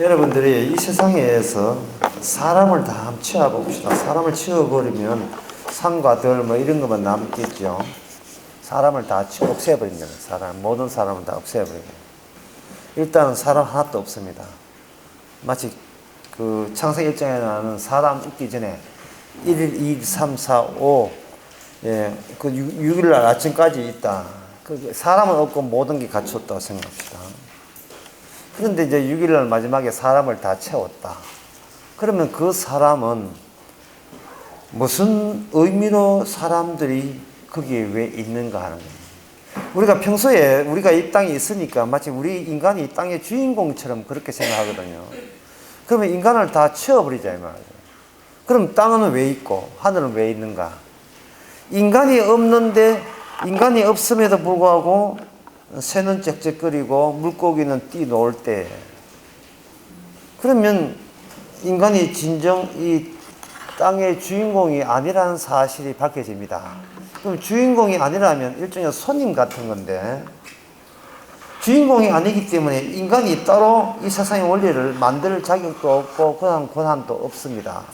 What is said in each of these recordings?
여러분들이 이 세상에서 사람을 다 한번 치워봅시다. 사람을 치워버리면 산과 들 뭐 이런 것만 남겠죠. 사람을 다 없애버립니다. 모든 사람을 다 없애버립니다. 일단은 사람 하나도 없습니다. 마치 그 창세기 1장에 나오는 사람 있기 전에 1일, 2일, 3, 4, 5 그 6일날 아침까지 있다. 그 사람은 없고 모든 게 갖췄다고 생각합시다. 그런데 이제 6일날 마지막에 사람을 다 채웠다. 그러면 그 사람은 무슨 의미로 사람들이 거기에 왜 있는가 하는 거예요. 우리가 평소에 우리가 이 땅에 있으니까 마치 우리 인간이 이 땅의 주인공처럼 그렇게 생각하거든요. 그러면 인간을 다 채워버리자 이 말이에요. 그럼 땅은 왜 있고 하늘은 왜 있는가? 인간이 없는데 인간이 없음에도 불구하고 새는 짹짹거리고 물고기는 뛰놀 때, 그러면 인간이 진정 이 땅의 주인공이 아니라는 사실이 밝혀집니다. 그럼 주인공이 아니라면 일종의 손님 같은 건데, 주인공이 아니기 때문에 인간이 따로 이 세상의 원리를 만들 자격도 없고 권한도 없습니다.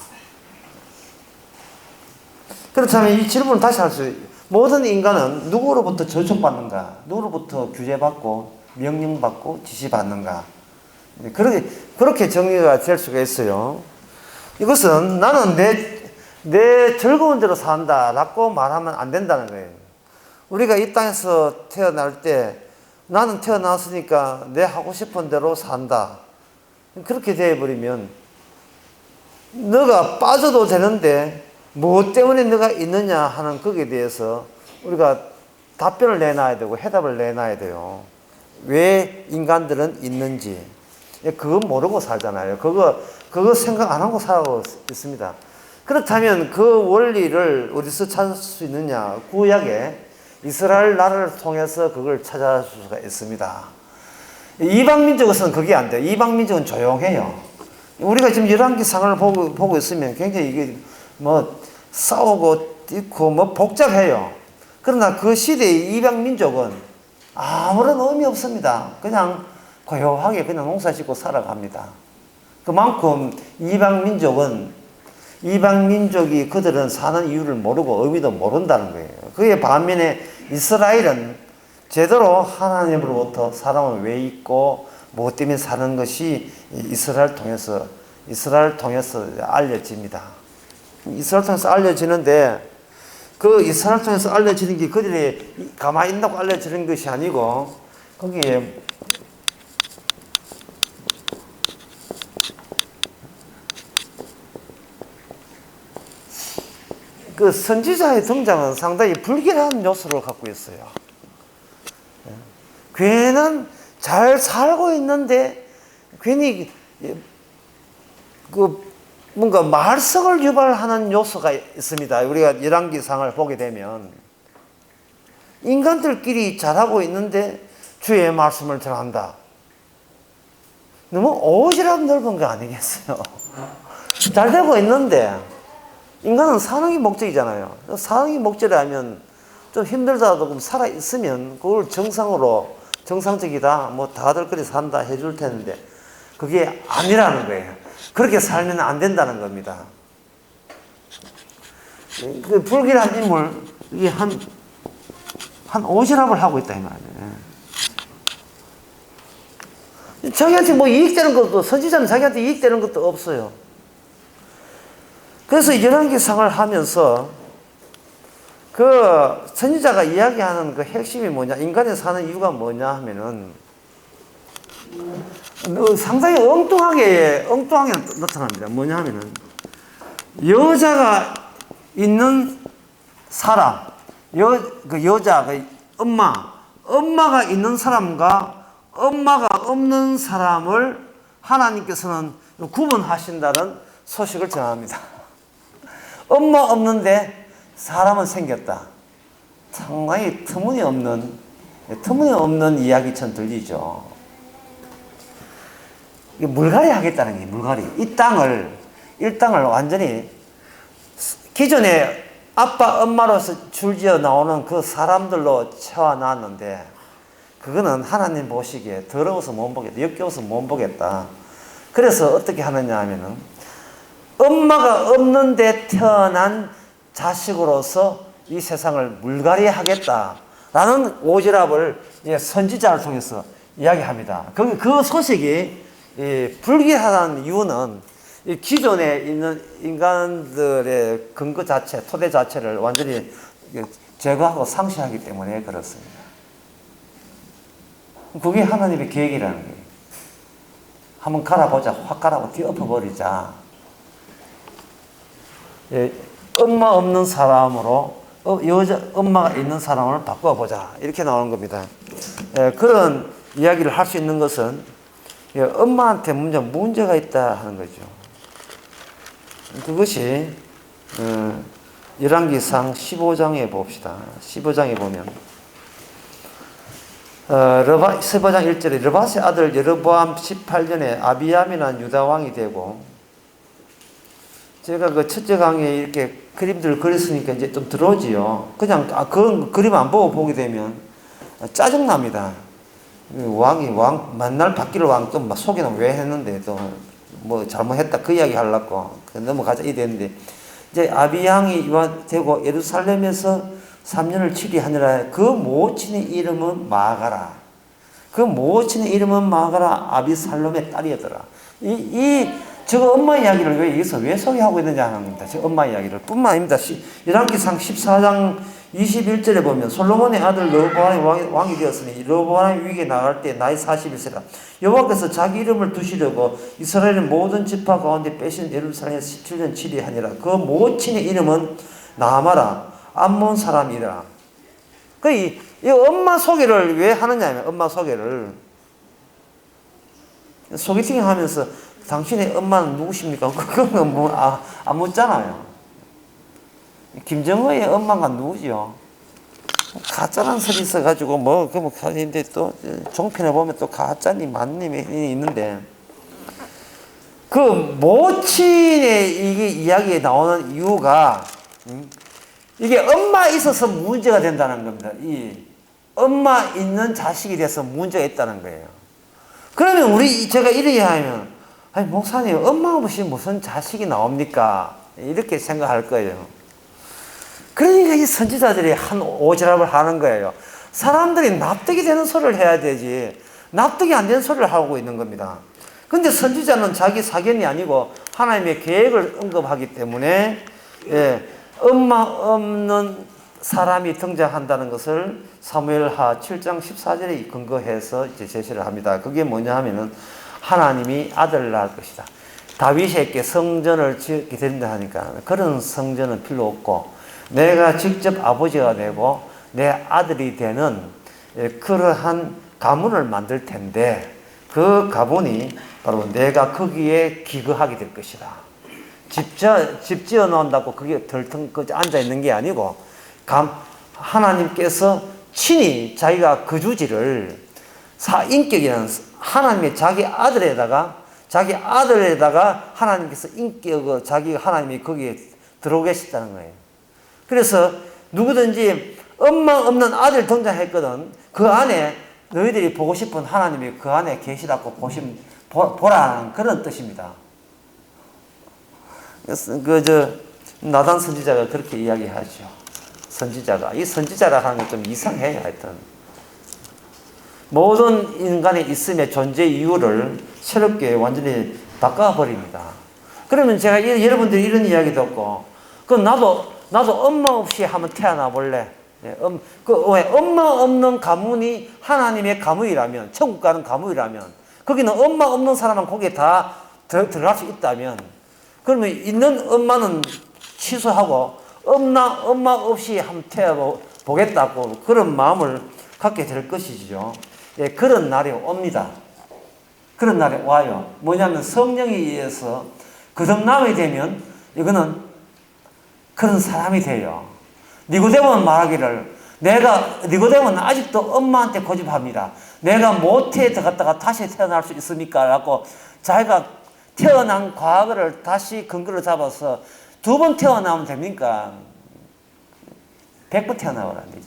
그렇다면 이 질문을 다시 할 수 있어요. 모든 인간은 누구로부터 저촉받는가? 누구로부터 규제받고 명령받고 지시받는가? 그렇게 정리가 될 수가 있어요. 이것은 나는 내 즐거운 대로 산다 라고 말하면 안 된다는 거예요. 우리가 이 땅에서 태어날 때 나는 태어났으니까 내 하고 싶은 대로 산다. 그렇게 되어버리면 너가 빠져도 되는데 무엇 때문에 너가 있느냐 하는 거기에 대해서 우리가 답변을 내놔야 되고 해답을 내놔야 돼요. 왜 인간들은 있는지. 그거 모르고 살잖아요. 그거 생각 안 하고 살고 있습니다. 그렇다면 그 원리를 어디서 찾을 수 있느냐? 구약에 이스라엘 나라를 통해서 그걸 찾아줄 수가 있습니다. 이방민족은 그게 안 돼요. 이방민족은 조용해요. 우리가 지금 열왕기상을 보고 있으면 굉장히 이게 싸우고 있고 복잡해요. 그러나 그 시대의 이방민족은 아무런 의미 없습니다. 그냥 고요하게 그냥 농사 짓고 살아갑니다. 그만큼 이방민족이 그들은 사는 이유를 모르고 의미도 모른다는 거예요. 그에 반면에 이스라엘은 제대로 하나님으로부터 사람은 왜 있고 무엇 때문에 사는 것이 이스라엘 통해서 알려집니다. 이스라엘 통해서 알려지는데, 그 이스라엘 통해서 알려지는 게 그들이 가만히 있다고 알려지는 것이 아니고, 거기에 그 선지자의 등장은 상당히 불길한 요소를 갖고 있어요. 괜한 잘 살고 있는데 괜히 뭔가 말썽을 유발하는 요소가 있습니다. 우리가 열왕기상을 보게 되면 인간들끼리 잘하고 있는데 주의 말씀을 전한다. 너무 오지랖 넓은 거 아니겠어요? 잘 되고 있는데 인간은 사는 게 목적이잖아요. 사는 게 목적이라면 좀 힘들다도 살아 있으면 그걸 정상적이다, 다들 그리 산다 해줄 텐데 그게 아니라는 거예요. 그렇게 살면 안 된다는 겁니다. 그 불길한 인물, 이게 한 오지랖을 하고 있다 이 말이에요. 자기한테 이익되는 것도, 선지자는 자기한테 이익되는 것도 없어요. 그래서 열왕기상을 하면서 그 선지자가 이야기하는 그 핵심이 뭐냐, 인간이 사는 이유가 뭐냐 하면은 상당히 엉뚱하게 나타납니다. 뭐냐 하면은 여자가 있는 사람, 여자, 엄마가 있는 사람과 엄마가 없는 사람을 하나님께서는 구분하신다는 소식을 전합니다. 엄마 없는데 사람은 생겼다. 상당히 터무니없는 이야기처럼 들리죠. 이게 물갈이 하겠다는 게, 물갈이. 이 땅을 완전히 기존에 아빠, 엄마로서 줄지어 나오는 그 사람들로 채워놨는데, 그거는 하나님 보시기에 더러워서 못 보겠다, 역겨워서 못 보겠다. 그래서 어떻게 하느냐 하면은 엄마가 없는데 태어난 자식으로서 이 세상을 물갈이 하겠다라는 오지랖을 선지자를 통해서 이야기합니다. 그 소식이 불길하다는 이유는 기존에 있는 인간들의 근거 자체, 토대 자체를 완전히 제거하고 상실하기 때문에 그렇습니다. 그게 하나님의 계획이라는 거예요. 한번 갈아보자. 확 갈아보고 뒤엎어버리자. 엄마 없는 사람으로 엄마가 있는 사람을 바꿔보자. 이렇게 나오는 겁니다. 그런 이야기를 할 수 있는 것은 엄마한테 문제가 있다 하는 거죠. 그것이 열왕기상 15장에 봅시다. 15장에 보면 15장 1절에 르밧의 아들 여로보암 18년에 아비암이라는 유다 왕이 되고, 제가 그 첫째 강의에 이렇게 그림들을 그렸으니까 이제 좀 들어오지요. 그냥 그런 그림 안 보고 보게 되면 짜증납니다. 왕이 만날 바뀔 왕 또 속이는 왜 했는데 또 뭐 잘못했다 그 이야기 하려고 넘어가자 이 됐는데, 이제 아비양이 되고 예루살렘에서 3년을 치리하니라. 그 모친의 이름은 마가라. 그 모친의 이름은 마가라 아비살롬의 딸이었더라. 저거 엄마 이야기를 왜 소개하고 있느냐 하는 겁니다. 저 엄마 이야기를 뿐만 아닙니다. 열왕기상 14장 21절에 보면 솔로몬의 아들 르호보암이 왕이 되었으니 르호보암이 위기에 나갈 때 나이 41세라. 여호와께서 자기 이름을 두시려고 이스라엘의 모든 지파 가운데 빼신 예루살렘에서 17년 치리하니라. 그 모친의 이름은 나아마라 암몬 사람이라. 이 엄마 소개를 왜 하느냐면, 엄마 소개를 소개팅 하면서 당신의 엄마는 누구십니까? 그거는 안 묻잖아요. 김정은의 엄마가 누구지요? 가짜란 소리 있어가지고 근데 또 종편에 보면 또 가짜님 맞님이 있는데, 그 모친의 이게 이야기에 나오는 이유가 이게 엄마 있어서 문제가 된다는 겁니다. 이 엄마 있는 자식이 돼서 문제가 있다는 거예요. 그러면 제가 이렇게 하면, 아니 목사님 엄마 없이 무슨 자식이 나옵니까? 이렇게 생각할 거예요. 그러니까 이 선지자들이 한 오지랖을 하는 거예요. 사람들이 납득이 되는 소리를 해야 되지 납득이 안 되는 소리를 하고 있는 겁니다. 근데 선지자는 자기 사견이 아니고 하나님의 계획을 언급하기 때문에 엄마 없는 사람이 등장한다는 것을 사무엘하 7장 14절에 근거해서 이제 제시를 합니다. 그게 뭐냐 하면은 하나님이 아들을 낳을 것이다. 다윗에게 성전을 짓게 된다 하니까 그런 성전은 필요 없고 내가 직접 아버지가 되고 내 아들이 되는 그러한 가문을 만들 텐데, 그 가문이 바로 내가 거기에 기거하게 될 것이다. 집 지어 놓는다고 그게 덜텅 앉아 있는 게 아니고, 하나님께서 친히 자기가 거주지를 사인격이라는 하나님의 자기 아들에다가 하나님께서 인격을 하나님이 거기에 들어오게 하셨다는 거예요. 그래서 누구든지 엄마 없는 아들 등장했거든. 그 안에 너희들이 보고 싶은 하나님이 그 안에 계시다고 보라는 그런 뜻입니다. 나단 선지자가 그렇게 이야기하죠. 이 선지자라 하는 건 좀 이상해요. 하여튼 모든 인간의 있음의 존재 이유를 새롭게 완전히 바꿔버립니다. 그러면 제가 여러분들이 이런 이야기 듣고, 그럼 나도 엄마 없이 한번 태어나 볼래? 왜 엄마 없는 가문이 하나님의 가문이라면, 천국 가는 가문이라면, 거기는 엄마 없는 사람은 거기에 다 들어갈 수 있다면, 그러면 있는 엄마는 취소하고 엄마 없이 한번 태어보겠다고 그런 마음을 갖게 될 것이죠. 그런 날이 옵니다. 그런 날이 와요. 뭐냐면 성령에 의해서 거듭남이 되면 이거는 그런 사람이 돼요. 니고데모는 말하기를, 니고데모는 아직도 엄마한테 고집합니다. 내가 모태에 들어갔다가 다시 태어날 수 있습니까? 라고 자기가 태어난 과거를 다시 근거를 잡아서 2번 태어나면 됩니까? 100번 태어나면 안 되지.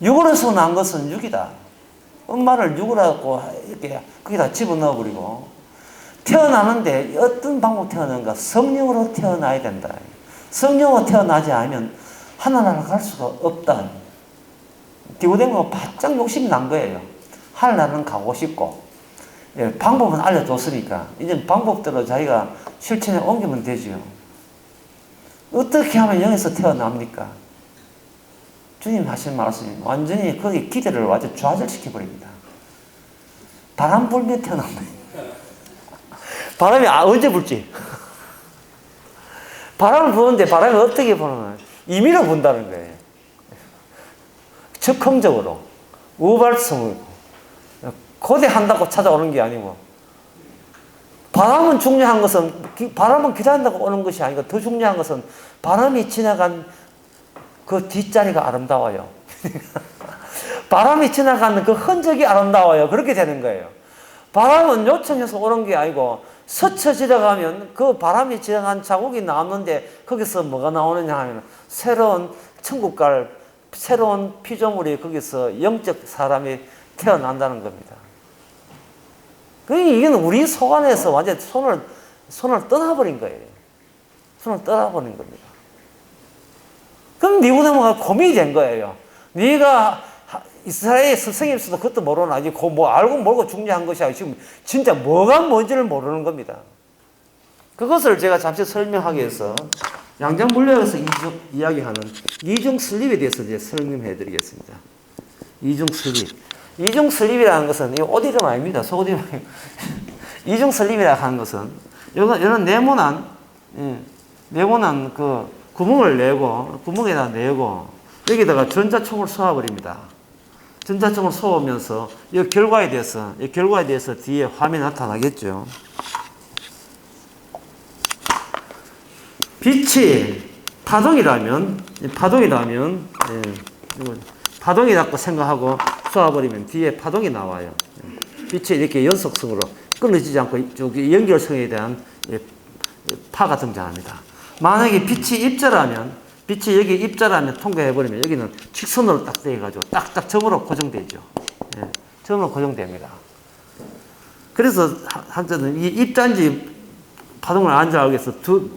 육으로서 난 것은 육이다. 엄마를 육으라고 이렇게 거기다 집어넣어버리고, 태어나는데 어떤 방법 태어나는가? 성령으로 태어나야 된다. 성령으로 태어나지 않으면 하늘나라 갈 수가 없다. 디고데모가 바짝 욕심이 난 거예요. 하늘나라는 가고 싶고, 예, 방법은 알려줬으니까 이제 방법대로 자기가 실천에 옮기면 되죠. 어떻게 하면 영에서 태어납니까? 주님 하신 말씀이 완전히 거기 기대를 완전 좌절시켜버립니다. 바람 불면 태어난다. 바람이 언제 불지? 바람을 부는데 바람이 어떻게 부는? 임의로 분다는 거예요. 즉흥적으로, 우발성으로, 고대한다고 찾아오는 게 아니고, 바람은 중요한 것은, 바람은 기다린다고 오는 것이 아니고, 더 중요한 것은 바람이 지나간 그 뒷자리가 아름다워요. 바람이 지나가는 그 흔적이 아름다워요. 그렇게 되는 거예요. 바람은 요청해서 오는 게 아니고, 스쳐 지나가면 그 바람이 지나간 자국이 남는데, 거기서 뭐가 나오느냐 하면, 새로운 천국 갈 새로운 피조물이 거기서 영적 사람이 태어난다는 겁니다. 이게 우리 속 안에서 완전 손을 떠나버린 거예요. 손을 떠나버린 겁니다. 그럼 니고데모가 고민이 된 거예요. 네가 이스라엘의 스승일수도 그것도 모르나? 아직 뭐 알고 모르고 중요한 것이 아니고 지금 진짜 뭐가 뭔지를 모르는 겁니다. 그것을 제가 잠시 설명하기 위해서 양장물리학에서 이야기하는 이중 슬립에 대해서 이제 설명해 드리겠습니다. 이중 슬립. 이중 슬립이라는 것은 옷 이름 아닙니다. 속옷 이름 아닙니다. 이중 슬립이라고 하는 것은 이런 네모난 그 구멍을 내고 구멍에다 내고 여기다가 전자총을 쏘아버립니다. 전자총을 쏘으면서 이 결과에 대해서 뒤에 화면이 나타나겠죠. 빛이 파동이라고 생각하고 쏘아버리면 뒤에 파동이 나와요. 빛이 이렇게 연속성으로 끊어지지 않고 쭉 연결성에 대한 파가 등장합니다. 만약에 빛이 여기 입자라면 통과해버리면 여기는 직선으로 딱 돼가지고 딱딱 점으로 고정되죠. 점으로 고정됩니다. 그래서 한자는 이 입자인지 파동을 안 알기 위해서 두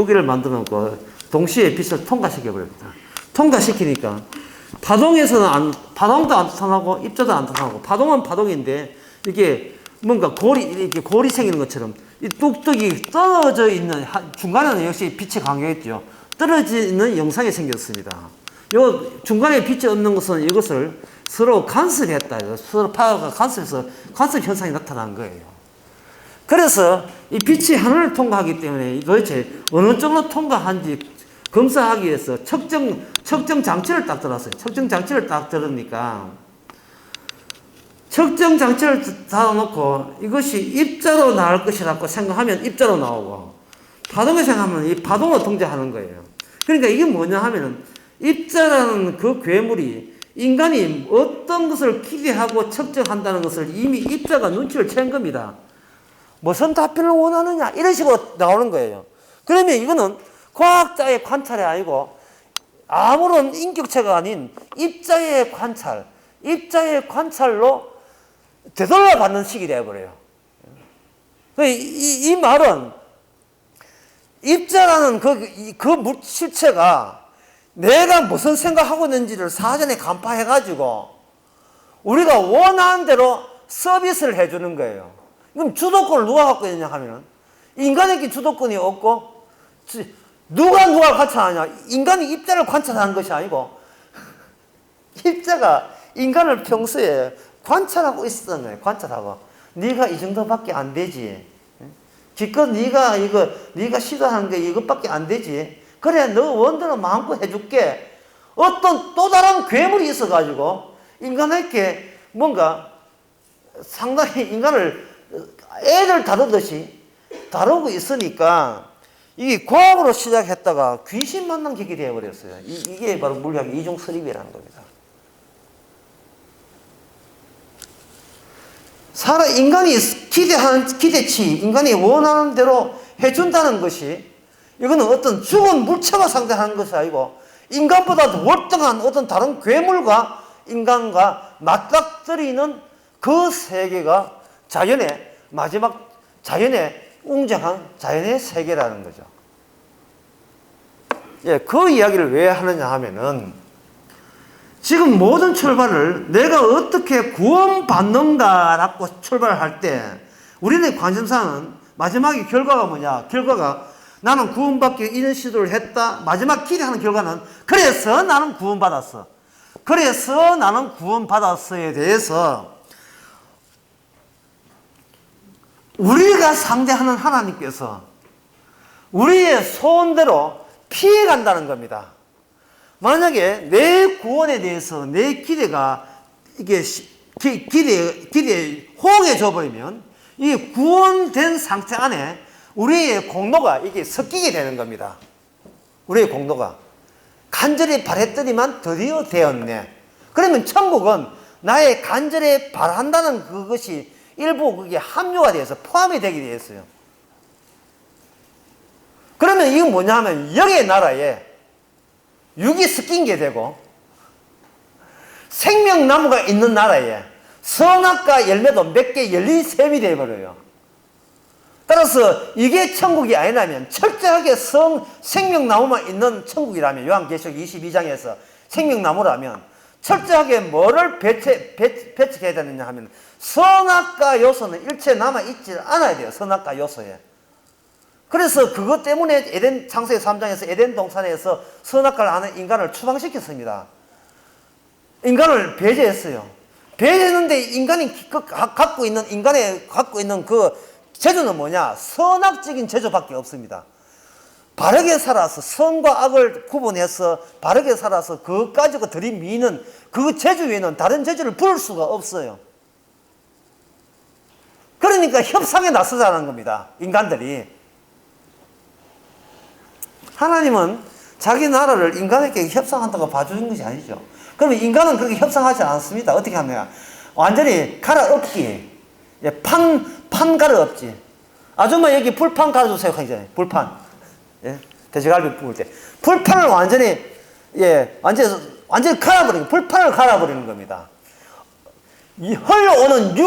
개를 만들어 놓고 동시에 빛을 통과시켜 버립니다. 통과시키니까 파동도 안 나타나고 입자도 안 나타나고 파동은 파동인데 이게 뭔가 이렇게 골이 생기는 것처럼 이 뚝뚝이 떨어져 있는 중간에는 역시 빛이 강했죠. 떨어져 있는 영상이 생겼습니다. 요 중간에 빛이 없는 것은 이것을 서로 간섭했다. 서로 파가 간섭해서 간섭 현상이 나타난 거예요. 그래서 이 빛이 하늘을 통과하기 때문에 도대체 어느 쪽으로 통과한지 검사하기 위해서 측정 장치를 딱 들었어요. 측정 장치를 딱 들으니까 측정 장치를 달아놓고 이것이 입자로 나올 것이라고 생각하면 입자로 나오고 파동을 생각하면 이 파동으로 통제하는 거예요. 그러니까 이게 뭐냐 하면은 입자라는 그 괴물이 인간이 어떤 것을 기대하고 측정한다는 것을 이미 입자가 눈치를 챈 겁니다. 무슨 답변을 원하느냐 이런 식으로 나오는 거예요. 그러면 이거는 과학자의 관찰이 아니고 아무런 인격체가 아닌 입자의 관찰로 되돌려 받는 식이 되어버려요. 이 말은 입자라는 그 실체가 내가 무슨 생각하고 있는지를 사전에 간파해가지고 우리가 원하는 대로 서비스를 해주는 거예요. 그럼 주도권을 누가 갖고 있느냐 하면은 인간에게 주도권이 없고 누가 관찰하냐? 인간이 입자를 관찰하는 것이 아니고 입자가 인간을 평소에 관찰하고 있었던 거예요. 관찰하고 네가 이 정도밖에 안 되지. 기껏 네가 시도하는 게 이것밖에 안 되지. 그래 너 원대로 마음껏 해줄게. 어떤 또 다른 괴물이 있어가지고 인간에게 뭔가 상당히 인간을 애를 다루듯이 다루고 있으니까 이게 과학으로 시작했다가 귀신 만난 격이 되어버렸어요. 이게 바로 물리학의 이중 설립이라는 겁니다. 인간이 기대치, 인간이 원하는 대로 해준다는 것이 이거는 어떤 죽은 물체가 상대하는 것이 아니고 인간보다 월등한 어떤 다른 괴물과 인간과 맞닥뜨리는 그 세계가 자연의 마지막 자연의 웅장한 자연의 세계라는 거죠. 예, 그 이야기를 왜 하느냐 하면은 지금 모든 출발을 내가 어떻게 구원받는가라고 출발할 때 우리의 관심사는 마지막에 결과가 뭐냐? 결과가 나는 구원받기 이런 시도를 했다. 마지막 기대하는 결과는 그래서 나는 구원받았어. 그래서 나는 구원받았어에 대해서 우리가 상대하는 하나님께서 우리의 소원대로 피해간다는 겁니다. 만약에 내 구원에 대해서 내 기대가 이게 기대에 호응해져 버리면 이 구원된 상태 안에 우리의 공로가 이게 섞이게 되는 겁니다. 우리의 공로가 간절히 바랬더니만 드디어 되었네. 그러면 천국은 나의 간절히 바란다는 그것이 일부 그게 합류가 돼서 포함이 되게 되어 있어요. 그러면 이건 뭐냐 하면 영의 나라에 육이 섞인 게 되고 생명나무가 있는 나라에 선악과 열매도 몇 개 열린 셈이 되어버려요. 따라서 이게 천국이 아니라면 철저하게 생명나무만 있는 천국이라면 요한계시록 22장에서 생명나무라면 철저하게 뭐를 배척해야 되느냐 하면 선악과 요소는 일체 남아있지 않아야 돼요. 선악과 요소에. 그래서 그것 때문에 창세기 3장에서 에덴 동산에서 선악과를 아는 인간을 추방시켰습니다. 인간을 배제했어요. 배제했는데 인간이 갖고 있는 그 제주는 뭐냐? 선악적인 제주밖에 없습니다. 바르게 살아서 선과 악을 구분해서 바르게 살아서 그것 가지고 들이미는 그 제주 외에는 다른 제주를 부를 수가 없어요. 그러니까 협상에 나서자는 겁니다. 인간들이. 하나님은 자기 나라를 인간에게 협상한다고 봐주는 것이 아니죠. 그러면 인간은 그렇게 협상하지 않습니다. 어떻게 하면 완전히 갈아엎기. 판 갈아엎지. 아줌마 여기 불판 갈아주세요 하잖아요. 불판. 예? 돼지갈비 구울 때. 불판을 완전히 갈아버리는, 불판을 갈아버리는 겁니다. 흘러오는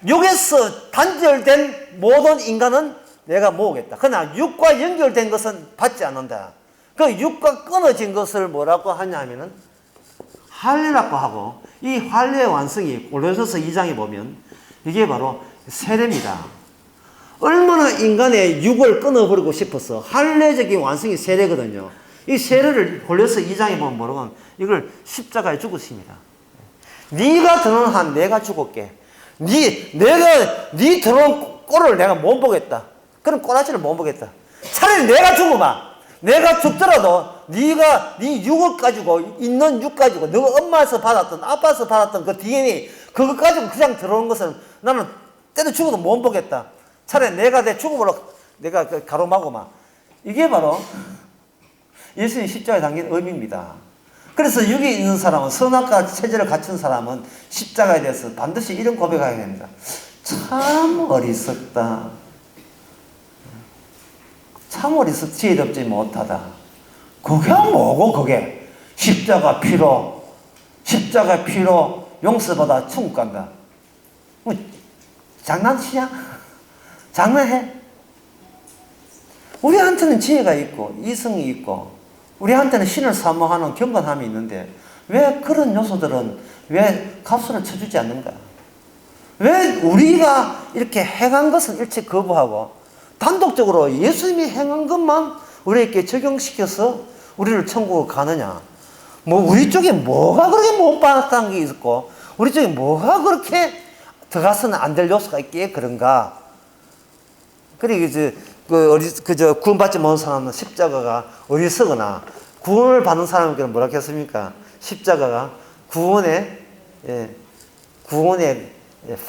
육에서 단절된 모든 인간은 내가 모으겠다. 그러나 육과 연결된 것은 받지 않는다. 그 육과 끊어진 것을 뭐라고 하냐면은 할례라고 하고, 이 할례의 완성이 골로새서 2장에 보면 이게 바로 세례입니다. 얼마나 인간의 육을 끊어버리고 싶어서 할례적인 완성이 세례거든요. 이 세례를 골로새 2장에 보면 뭐라고 하면 이걸 십자가에 죽으십니다. 네가 드러난 한 내가 죽을게. 네 드러난 꼴을 내가 못 보겠다. 그런 꼬라지를 못 보겠다. 차라리 내가 죽으마. 내가 죽더라도 네가 네 육을 가지고 있는 육 가지고 너가 엄마에서 받았던 아빠에서 받았던 그 DNA 그것 가지고 그냥 들어오는 것은 나는 때려 죽어도 못 보겠다. 차라리 내가 내 죽음으로 내가 가로막으마. 이게 바로 예수님 십자가에 담긴 의미입니다. 그래서 육이 있는 사람은, 선악과 체질을 갖춘 사람은 십자가에 대해서 반드시 이런 고백을 해야 됩니다. 참 어리석다. 참 어리석 지혜롭지 못하다. 그게 뭐고 그게 십자가 피로 용서받아 천국 간다. 뭐 장난치냐? 장난해? 우리한테는 지혜가 있고 이성이 있고 우리한테는 신을 사모하는 경건함이 있는데 왜 그런 요소들은 왜 값으로 쳐주지 않는가? 왜 우리가 이렇게 행한 것은 일체 거부하고 단독적으로 예수님이 행한 것만 우리에게 적용시켜서 우리를 천국으로 가느냐? 뭐 우리 쪽에 뭐가 그렇게 못 받았다는 게 있었고 우리 쪽에 뭐가 그렇게 들어가서는 안 될 요소가 있기에 그런가? 그리고 이제 구원받지 못한 사람은 십자가가 어리석거나 구원을 받는 사람에게는 뭐라 했습니까? 십자가가 구원의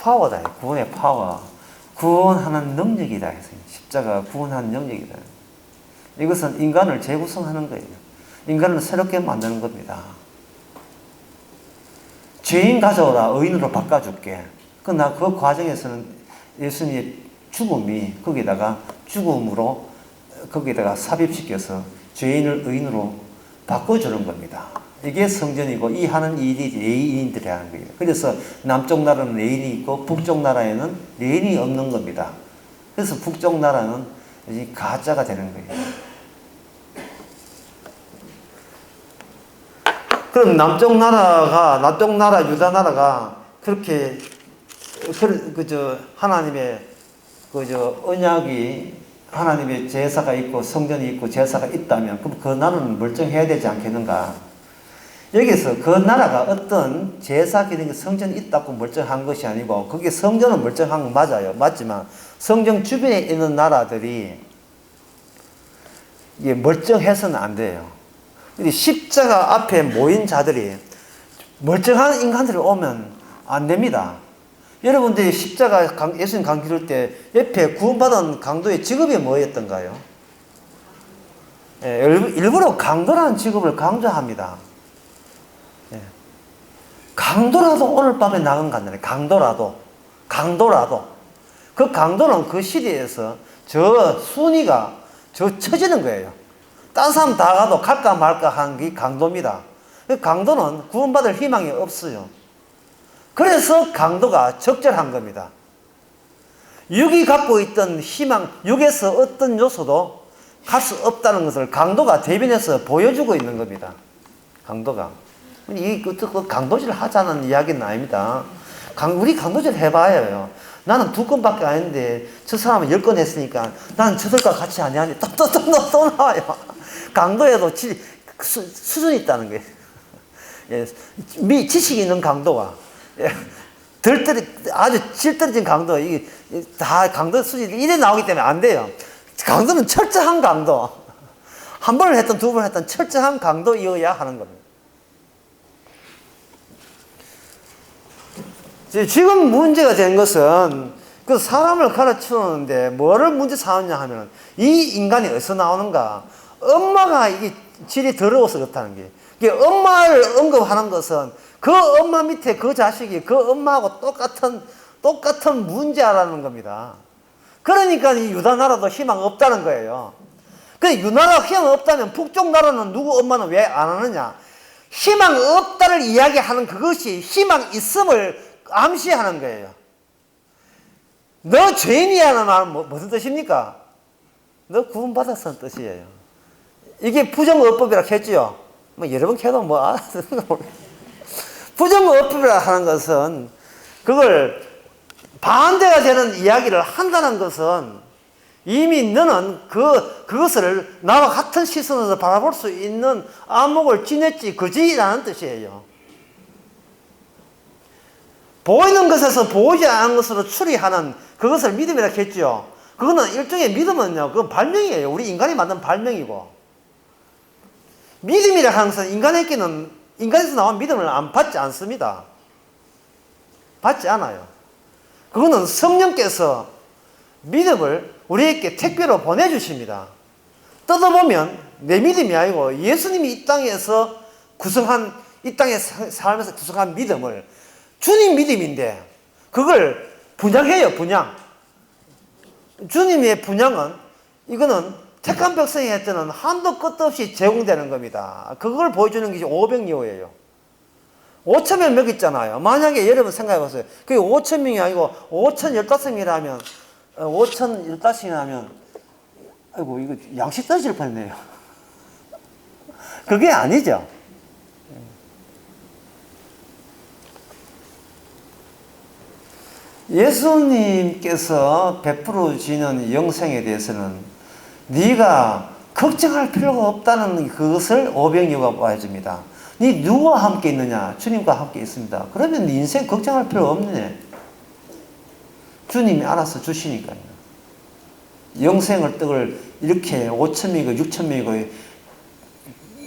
파워다. 구원의 파워. 구원하는 능력이다. 십자가가 구원하는 능력이다. 이것은 인간을 재구성하는 거예요. 인간을 새롭게 만드는 겁니다. 죄인 가져오라 의인으로 바꿔줄게. 그러나 그 과정에서는 예수님의 죽음이 죽음으로 거기다가 삽입시켜서 죄인을 의인으로 바꿔주는 겁니다. 이게 성전이고 이 하는 일이 레인들이 하는 거예요. 그래서 남쪽 나라는 레인이 있고 북쪽 나라에는 레인이 없는 겁니다. 그래서 북쪽 나라는 이 가짜가 되는 거예요. 그럼 남쪽 나라, 유다 나라가 그렇게, 하나님의, 언약이, 하나님의 제사가 있고, 성전이 있고, 제사가 있다면, 그럼 그 나라는 멀쩡해야 되지 않겠는가? 여기서 그 나라가 어떤 제사 기능, 성전이 있다고 멀쩡한 것이 아니고, 그게 성전은 멀쩡한 건 맞아요. 맞지만, 성전 주변에 있는 나라들이, 이게 멀쩡해서는 안 돼요. 십자가 앞에 모인 자들이 멀쩡한 인간들이 오면 안 됩니다. 여러분들이 십자가 예수님 강 기를 때 옆에 구원받은 강도의 직업이 뭐였던가요? 예, 일부러 강도라는 직업을 강조합니다. 예. 강도라도 오늘 밤에 나간 간다네. 강도라도. 그 강도는 그 시대에서 저 순위가 처지는 거예요. 딴 사람 다 가도 갈까 말까 하는 게 강도입니다. 강도는 구원받을 희망이 없어요. 그래서 강도가 적절한 겁니다. 육이 갖고 있던 희망, 육에서 어떤 요소도 갈 수 없다는 것을 강도가 대변해서 보여주고 있는 겁니다. 강도가. 강도질 하자는 이야기는 아닙니다. 우리 강도질 해봐요. 나는 2건밖에 안 했는데 저 사람은 10건 했으니까 나는 저들과 같이 안 해야지. 또 나와요. 강도에도 수준이 있다는 거예요. 예, 지식이 있는 강도가, 예, 아주 질 떨어진 강도, 이게 다 강도 수준이 이래 나오기 때문에 안 돼요. 강도는 철저한 강도. 한 번을 했던 두 번을 했던 철저한 강도이어야 하는 겁니다. 지금 문제가 된 것은 그 사람을 가르치는데 뭐를 문제 삼았냐 하면 이 인간이 어디서 나오는가? 엄마가 이게 질이 더러워서 그렇다는 게. 이게 엄마를 언급하는 것은 그 엄마 밑에 그 자식이 그 엄마하고 똑같은 문제라는 겁니다. 그러니까 이 유다 나라도 희망 없다는 거예요. 근데 유나라가 희망 없다면 북쪽 나라는 누구 엄마는 왜 안 하느냐? 희망 없다를 이야기하는 그것이 희망 있음을 암시하는 거예요. 너 죄인이야는 말은 무슨 뜻입니까? 너 구원받았다는 뜻이에요. 이게 부정어법이라 했지요. 여러 번 해도 알아듣는 거 부정어법이라 하는 것은 그걸 반대가 되는 이야기를 한다는 것은 이미 너는 그것을 나와 같은 시선에서 바라볼 수 있는 안목을 지녔지, 그지라는 뜻이에요. 보이는 것에서 보이지 않은 것으로 추리하는 그것을 믿음이라 했죠. 그거는 일종의 믿음은요, 그건 발명이에요. 우리 인간이 만든 발명이고. 믿음이라 하는 것은 인간에서 나온 믿음을 안 받지 않습니다. 받지 않아요. 그거는 성령께서 믿음을 우리에게 택배로 보내주십니다. 뜯어보면 내 믿음이 아니고 예수님이 이 땅에서 이 땅에 살면서 구성한 믿음을 주님 믿음인데 그걸 분양해요, 분양. 주님의 분양은 이거는 택한 백성한테는 한도 끝도 없이 제공되는 겁니다. 그걸 보여주는 것이 오병이어예요. 5,000명 몇 있잖아요. 만약에 여러분 생각해보세요. 그게 5,000명이 아니고 5,015명이라면 5,015명이라면 아이고 이거 양식 떨어질 뻔했네요. 그게 아니죠. 예수님께서 베풀어 주시는 영생에 대해서는 네가 걱정할 필요가 없다는 그것을 오병이어가 보여줍니다. 네 누구와 함께 있느냐? 주님과 함께 있습니다. 그러면 네 인생 걱정할 필요 없네. 주님이 알아서 주시니까요. 영생을 떡을 이렇게 5,000명이고 6,000명이고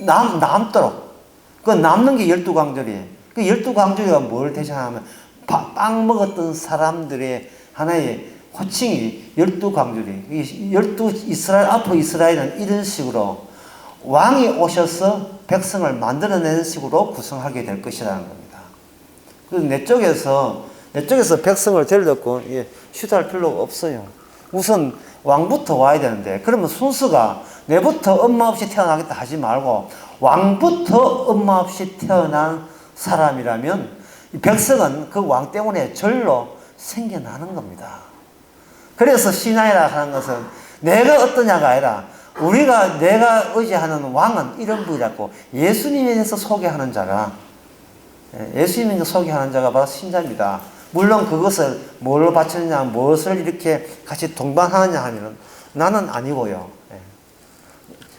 남도록 그 남는 게 12광절이에요. 그 12광절이가 뭘 대신하면 빵 먹었던 사람들의 하나의 호칭이 12광절이 12 앞으로 이스라엘은 이런 식으로 왕이 오셔서 백성을 만들어내는 식으로 구성하게 될 것이라는 겁니다. 그래서 내 쪽에서 백성을 데려놓고 휴대할 필요가 없어요. 우선 왕부터 와야 되는데 그러면 순서가 내부터 엄마 없이 태어나겠다 하지 말고 왕부터 엄마 없이 태어난 사람이라면 백성은 그 왕 때문에 절로 생겨나는 겁니다. 그래서 신하이라 하는 것은 내가 어떠냐가 아니라 내가 의지하는 왕은 이런 분이라고 예수님에서 소개하는 자가 예수님에서 소개하는 자가 바로 신자입니다. 물론 그것을 뭘로 바치느냐, 무엇을 이렇게 같이 동반하느냐 하면 나는 아니고요.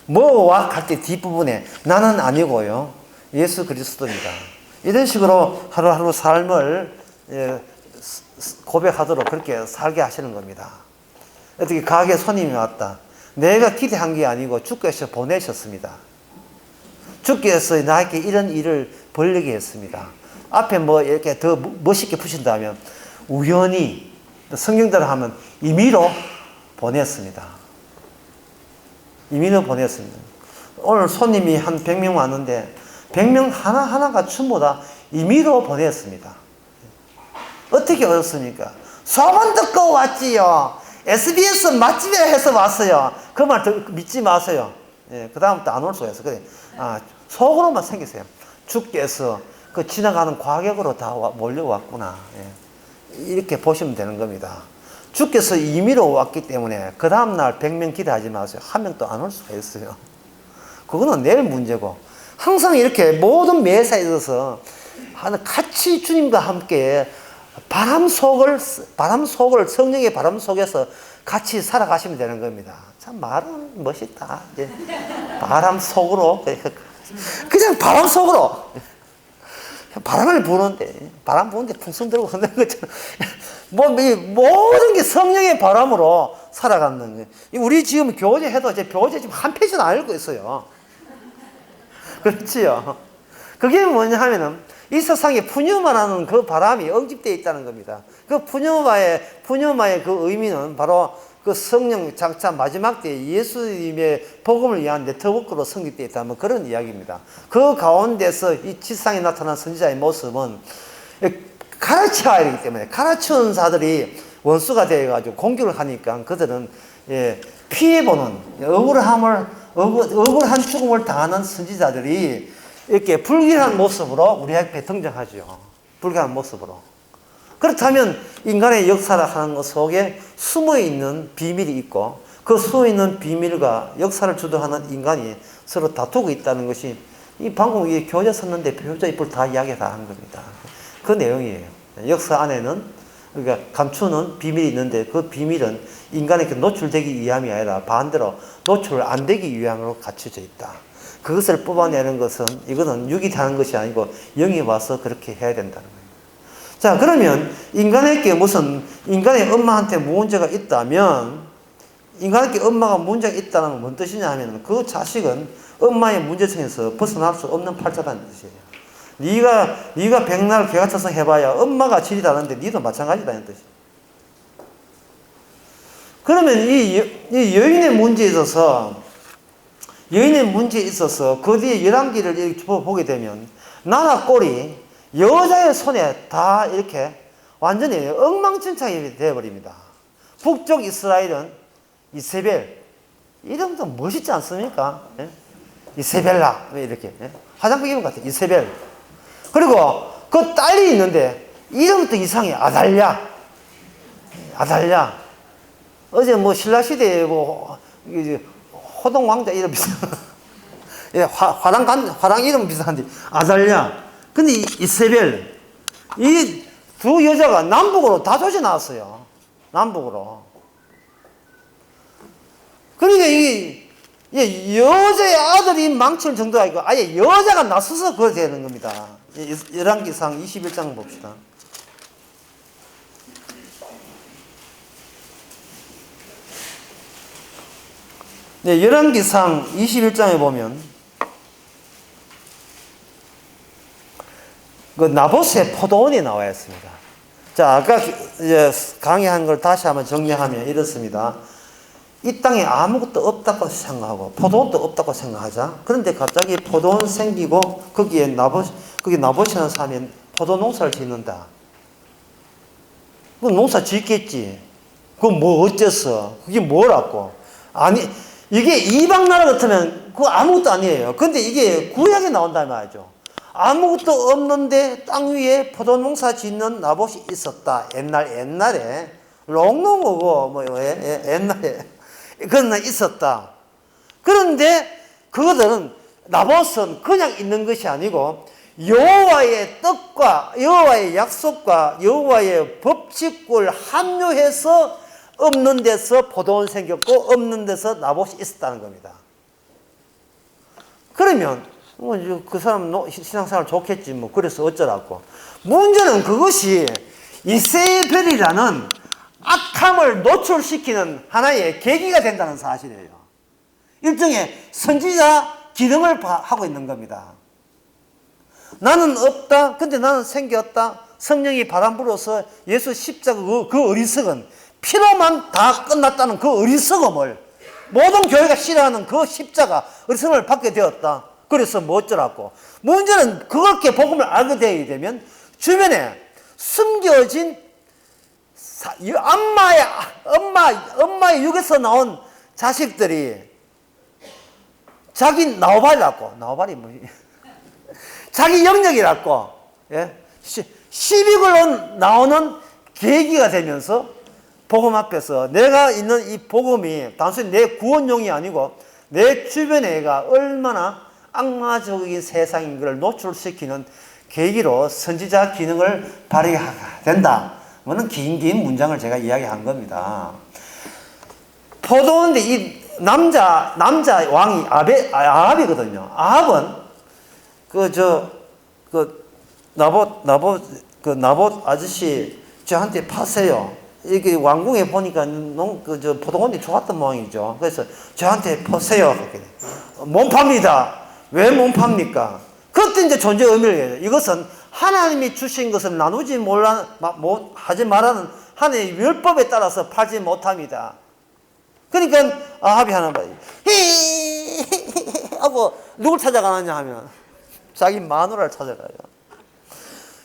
뭐와 할 때 뒷부분에 나는 아니고요. 예수 그리스도입니다. 이런 식으로 하루하루 삶을 고백하도록 그렇게 살게 하시는 겁니다. 어떻게 가게 손님이 왔다. 내가 기대한 게 아니고 주께서 보내셨습니다. 주께서 나에게 이런 일을 벌리게 했습니다. 앞에 뭐 이렇게 더 멋있게 푸신다면 우연히 성경대로 하면 임의로 보냈습니다. 임의로 보냈습니다. 오늘 손님이 한 100명 왔는데 100명 하나하나가 전부 다 임의로 보냈습니다. 어떻게 얻었습니까? 소문 듣고 왔지요. SBS 맛집에 해서 왔어요. 그 말 믿지 마세요. 그 다음부터 안 올 수가 있어요. 그래. 속으로만 생기세요. 주께서 그 지나가는 과격으로 다 몰려왔구나. 이렇게 보시면 되는 겁니다. 주께서 임의로 왔기 때문에 그 다음날 100명 기대하지 마세요. 한 명도 안 올 수가 있어요. 그거는 내일 문제고, 항상 이렇게 모든 매사에 있어서 같이 주님과 함께 성령의 바람 속에서 같이 살아가시면 되는 겁니다. 참 말은 멋있다. 바람 속으로, 그냥 바람 속으로. 바람을 부는데, 바람 부는데 풍선 들고 흔드는 것처럼. 모든 게 성령의 바람으로 살아가는 거예요. 우리 지금 교제 해도 교제 지금 한 페이지는 안 읽고 있어요. 그렇지요. 그게 뭐냐 하면은, 이 세상에 푸뉴마라는 그 바람이 응집되어 있다는 겁니다. 그 푸뉴마의 그 의미는 바로 그 성령 장차 마지막 때에 예수님의 복음을 위한 네트워크로 성립되어 있다는 그런 이야기입니다. 그 가운데서 이 지상에 나타난 선지자의 모습은 가르쳐야 되기 때문에 가르치는 자들이 원수가 되어가지고 공격을 하니까 그들은 피해보는 억울한 죽음을 당하는 선지자들이 이렇게 불길한 모습으로 우리 앞에 등장하죠. 불길한 모습으로. 그렇다면 인간의 역사를 하는 것 속에 숨어있는 비밀이 있고 그 숨어있는 비밀과 역사를 주도하는 인간이 서로 다투고 있다는 것이 이 방금 교재 썼는데 표자 입을 다 이야기 다 한 겁니다. 그 내용이에요. 역사 안에는 우리가 감추는 비밀이 있는데 그 비밀은 인간에게 노출되기 위함이 아니라 반대로 노출 안 되기 위함으로 갖춰져 있다. 그것을 뽑아내는 것은 이거는 육이 되는 것이 아니고 영이 와서 그렇게 해야 된다는 거예요. 자, 그러면 인간에게 인간의 엄마한테 문제가 있다면 인간에게 엄마가 문제가 있다는 건 뭔 뜻이냐 하면 그 자식은 엄마의 문제성에서 벗어날 수 없는 팔자라는 뜻이에요. 네가 백날 개가천성 해봐야 엄마가 질이 다른데 니도 마찬가지다는 뜻이에요. 그러면 이 여인의 문제에 있어서 그 뒤에 11기를 보게 되면 나라 꼴이 여자의 손에 다 이렇게 완전히 엉망진창이 되어버립니다. 북쪽 이스라엘은 이세벨, 이름도 멋있지 않습니까? 이세벨라, 이렇게. 화장품 이름 같아, 이세벨. 그리고 그 딸이 있는데 이름부터 이상해. 아달랴. 어제 신라시대에 호동 왕자 이름 비슷한 화랑 이름 비슷한데 아달랴. 근데 이세벨, 이 두 여자가 남북으로 다 조져 나왔어요. 남북으로. 그러니까 이 여자의 아들이 망칠 정도가 아니고 아예 여자가 나서서 그렇게 되는 겁니다. 열왕기상 21장 봅시다. 열왕기상 21장에 보면 그 나봇의 포도원이 나와 있습니다. 자, 아까 강의한 걸 다시 한번 정리하면 이렇습니다. 이 땅에 아무것도 없다고 생각하고 포도원도 없다고 생각하자. 그런데 갑자기 포도원 생기고 거기 나봇이라는 사람이 포도 농사를 짓는다. 그 농사 짓겠지. 그건 뭐 어째서? 그게 뭐라고? 아니, 이게 이방 나라 같으면 그거 아무것도 아니에요. 근데 이게 구약에 나온다는 말이죠. 아무것도 없는데 땅 위에 포도 농사 짓는 나봇이 있었다. 옛날에 롱롱하고, 옛날에. 그건 있었다. 그런데 그것들은 나봇은 그냥 있는 것이 아니고 여호와의 뜻과 여호와의 약속과 여호와의 법칙을 합류해서 없는 데서 포도원 생겼고 없는 데서 나봇이 있었다는 겁니다. 그러면 그 사람 신앙생활 좋겠지 뭐 그래서 어쩌라고. 문제는 그것이 이세벨이라는 악함을 노출시키는 하나의 계기가 된다는 사실이에요. 일종의 선지자 기능을 하고 있는 겁니다. 나는 없다. 근데 나는 생겼다. 성령이 바람 불어서 예수 십자가 그 어리석은 피로만 다 끝났다는 그 어리석음을 모든 교회가 싫어하는 그 십자가 어리석음을 받게 되었다. 그래서 뭐 어쩌라고. 문제는 그렇게 복음을 알게 되면 주변에 숨겨진 엄마의 육에서 나온 자식들이 자기 나오발이라고. 나오발이 뭐지? 자기 영역이라고. 예? 시비를 나오는 계기가 되면서 복음 앞에서 내가 있는 이 복음이 단순히 내 구원용이 아니고 내 주변의 애가 얼마나 악마적인 세상인 것을 노출시키는 계기로 선지자 기능을 발휘하게 된다. 뭐는 긴 문장을 제가 이야기한 겁니다. 포도원데 이 남자 왕이 아합이거든요. 아합은 나봇 아저씨 저한테 파세요. 이게 왕궁에 보니까 포도원이 좋았던 모양이죠. 그래서 저한테 파세요. 못 팝니다. 왜 못 팝니까? 그때 이제 존재 의미를 해요. 이것은 하나님이 주신 것을 나누지 하지 말라는 하나님의 율법에 따라서 팔지 못합니다. 그러니까 아합이 하는 말이에요. 하고 누굴 찾아가느냐 하면 자기 마누라를 찾아가요.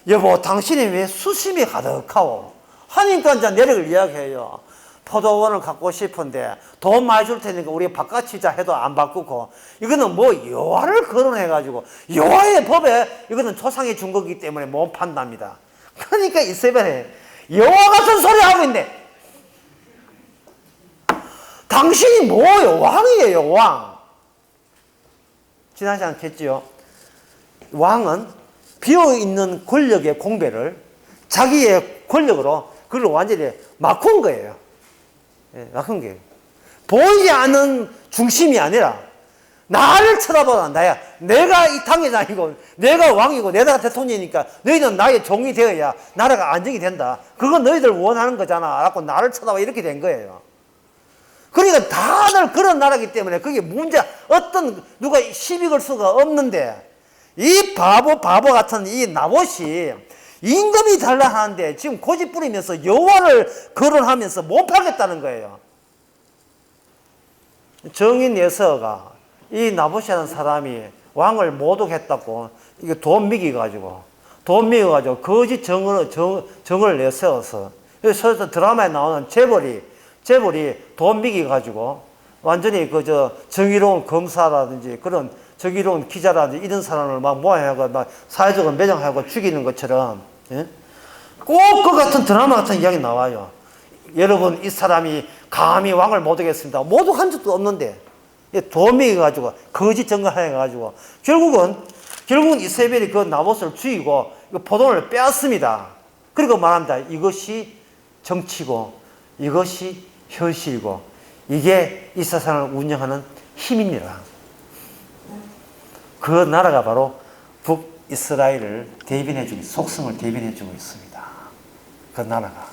여보, 당신이 왜 수심이 가득하오? 하니까 이제 내력을 이야기해요. 포도원을 갖고 싶은데 돈 많이 줄 테니까 우리 바꿔치자 해도 안 바꾸고, 이거는 뭐 여호와를 거론해가지고 여호와의 법에 이거는 조상이 준 거기 때문에 못 판답니다. 그러니까 이세벨이 여호와 같은 소리 하고 있네. 당신이 뭐예요? 왕이에요, 왕. 지나지 않겠지요? 왕은 비어있는 권력의 공배를 자기의 권력으로 그걸 완전히 바꾼 거예요. 예, 바꾼 거예요. 보이지 않는 중심이 아니라 나를 쳐다보라. 나야. 내가 이 당회장이고 내가 왕이고 내가 대통령이니까 너희는 나의 종이 되어야 나라가 안정이 된다. 그건 너희들 원하는 거잖아. 라고 나를 쳐다봐. 이렇게 된 거예요. 그러니까 다들 그런 나라이기 때문에 그게 문제, 누가 시비 걸 수가 없는데, 이 바보 같은 이 나봇이 임금이 달라 하는데 지금 고집 부리면서 여호와를 거론하면서 못 팔겠다는 거예요. 정인 예서가 이 나봇이라는 사람이 왕을 모독했다고 이게 돈 미기가지고 거짓 정을 내세워서, 그래서 드라마에 나오는 재벌이 돈 미기가지고 완전히 정의로운 검사라든지 그런 정의로운 기자라든지 이런 사람을 막 모아하고 막 사회적으로 매장하고 죽이는 것처럼, 예? 꼭 그 같은 드라마 같은 이야기 나와요. 여러분, 이 사람이 감히 왕을 모독했습니다. 모독한 적도 없는데 돈 미기가지고 거짓 증거해가지고 결국은 이세벨이 그 나봇을 죽이고 포도원을 빼앗습니다. 그리고 말합니다. 이것이 정치고 이것이 현실이고 이게 이 세상을 운영하는 힘이니라. 그 나라가 바로 북이스라엘을 대변해주고, 속성을 대변해주고 있습니다. 그 나라가.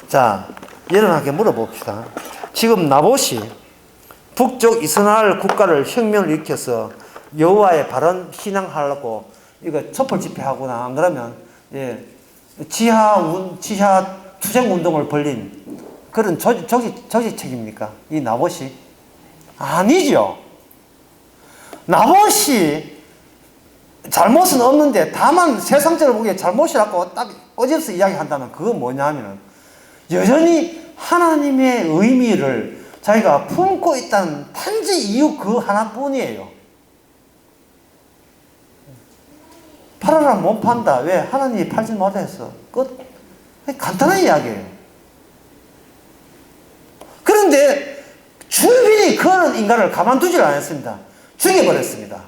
자, 여러분에게 물어봅시다. 지금 나봇이 북쪽 이스라엘 국가를 혁명을 일으켜서 여호와의 바른 신앙하려고 이거 촛불 집회하거나 안 그러면 지하 투쟁 운동을 벌린 그런 조직책입니까? 이 나봇이? 아니죠. 나봇이 잘못은 없는데 다만 세상적으로 보기에 잘못이라고 딱 꼬집어서 이야기한다면 그건 뭐냐 하면은 여전히 하나님의 의미를 자기가 품고 있다는 단지 이유 그 하나뿐이에요. 팔아라 못 판다. 왜? 하나님이 팔지 못했어. 끝. 간단한 이야기예요. 그런데 주인이 그런 인간을 가만두질 않았습니다. 죽여버렸습니다.